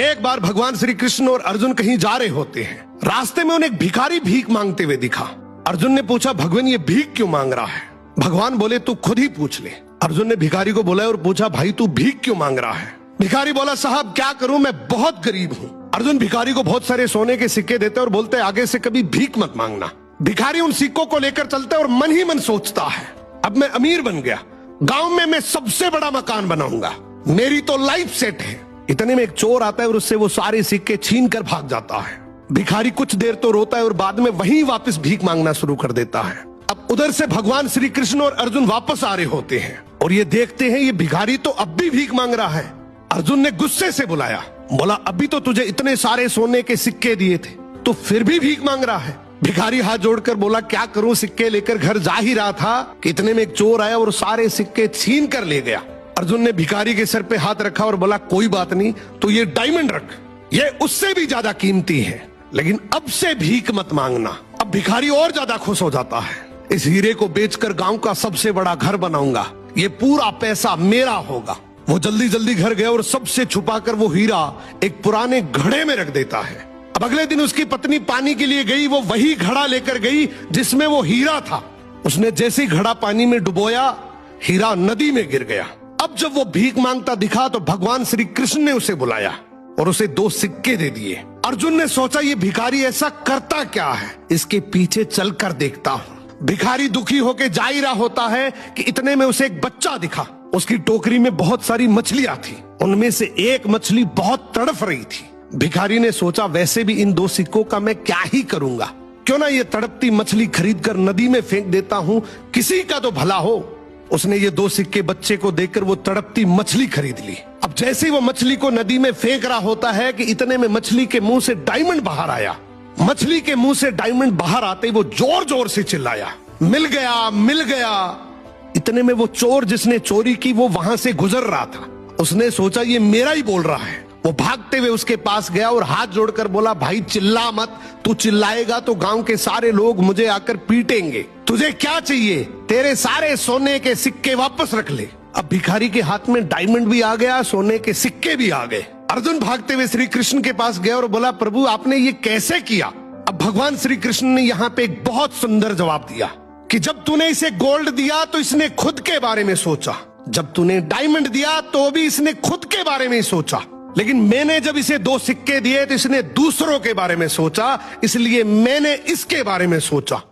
एक बार भगवान श्री कृष्ण और अर्जुन कहीं जा रहे होते हैं। रास्ते में उन्हें एक भिखारी भीख मांगते हुए दिखा। अर्जुन ने पूछा, भगवान ये भीख क्यों मांग रहा है? भगवान बोले, तू खुद ही पूछ ले। अर्जुन ने भिखारी को बोला और पूछा, भाई तू भीख क्यों मांग रहा है? भिखारी बोला, साहब क्या करूं, मैं बहुत गरीब हूं। अर्जुन भिखारी को बहुत सारे सोने के सिक्के देते और बोलते, आगे से कभी भीख मत मांगना। भिखारी उन सिक्कों को लेकर चलता है और मन ही मन सोचता है, अब मैं अमीर बन गया, गांव में मैं सबसे बड़ा मकान बनाऊंगा, मेरी तो लाइफ सेट है। इतने में एक चोर आता है और उससे वो सारे सिक्के छीन कर भाग जाता है। भिखारी कुछ देर तो रोता है और बाद में वहीं वापस भीख मांगना शुरू कर देता है। अब उधर से भगवान श्री कृष्ण और अर्जुन वापस आ रहे होते हैं और ये देखते हैं ये भिखारी तो अब भी भीख मांग रहा है। अर्जुन ने गुस्से से बुलाया, बोला, अभी तो तुझे इतने सारे सोने के सिक्के दिए थे, तो फिर भी भीख मांग रहा है। भिखारी हाथ जोड़कर बोला, क्या करूं, सिक्के लेकर घर जा ही रहा था कि इतने में एक चोर आया और सारे सिक्के छीन कर ले गया। अर्जुन ने भिखारी के सर पे हाथ रखा और बोला, कोई बात नहीं, तो ये डायमंड रख, ये उससे भी ज्यादा कीमती है, लेकिन अब से भीख मत मांगना। अब भिखारी और ज्यादा खुश हो जाता है, इस हीरे को बेचकर गांव का सबसे बड़ा घर बनाऊंगा, ये पूरा पैसा मेरा होगा। वो जल्दी जल्दी घर गया और सबसे छुपाकर वो हीरा एक पुराने घड़े में रख देता है। अब अगले दिन उसकी पत्नी पानी के लिए गई, वो वही घड़ा लेकर गई जिसमें वो हीरा था। उसने जैसे ही घड़ा पानी में डुबोया, हीरा नदी में गिर गया। अब जब वो भीख मांगता दिखा तो भगवान श्री कृष्ण ने उसे बुलाया और उसे 2 सिक्के दे दिए। अर्जुन ने सोचा, ये भिखारी ऐसा करता क्या है, इसके पीछे चलकर देखता हूं। भिखारी दुखी होकर जा ही रहा होता है कि इतने में उसे एक बच्चा दिखा। उसकी टोकरी में बहुत सारी मछलियां थी, उनमें से एक मछली बहुत तड़फ रही थी। भिखारी ने सोचा, वैसे भी इन 2 सिक्कों का मैं क्या ही करूंगा, क्यों ना ये तड़पती मछली खरीदकर नदी में फेंक देता हूं, किसी का तो भला हो। उसने ये 2 सिक्के बच्चे को देकर वो तड़पती मछली खरीद ली। अब जैसे ही वो मछली को नदी में फेंक रहा होता है कि इतने में मछली के मुंह से डायमंड बाहर आया। मछली के मुंह से डायमंड बाहर आते ही वो जोर जोर से चिल्लाया, मिल गया, मिल गया। इतने में वो चोर जिसने चोरी की वो वहां से गुजर रहा था। उसने सोचा, ये मेरा ही बोल रहा है। वो भागते हुए उसके पास गया और हाथ जोड़कर बोला, भाई चिल्ला मत, तू चिल्लाएगा तो गांव के सारे लोग मुझे आकर पीटेंगे। तुझे क्या चाहिए? तेरे सारे सोने के सिक्के वापस रख ले। अब भिखारी के हाथ में डायमंड भी आ गया, सोने के सिक्के भी आ गए। अर्जुन भागते हुए श्री कृष्ण के पास गया और बोला, प्रभु आपने ये कैसे किया? अब भगवान श्री कृष्ण ने यहाँ पे एक बहुत सुंदर जवाब दिया कि जब तूने इसे गोल्ड दिया तो इसने खुद के बारे में सोचा, जब तूने डायमंड दिया तो भी इसने खुद के बारे में सोचा, लेकिन मैंने जब इसे 2 सिक्के दिए तो इसने दूसरों के बारे में सोचा, इसलिए मैंने इसके बारे में सोचा।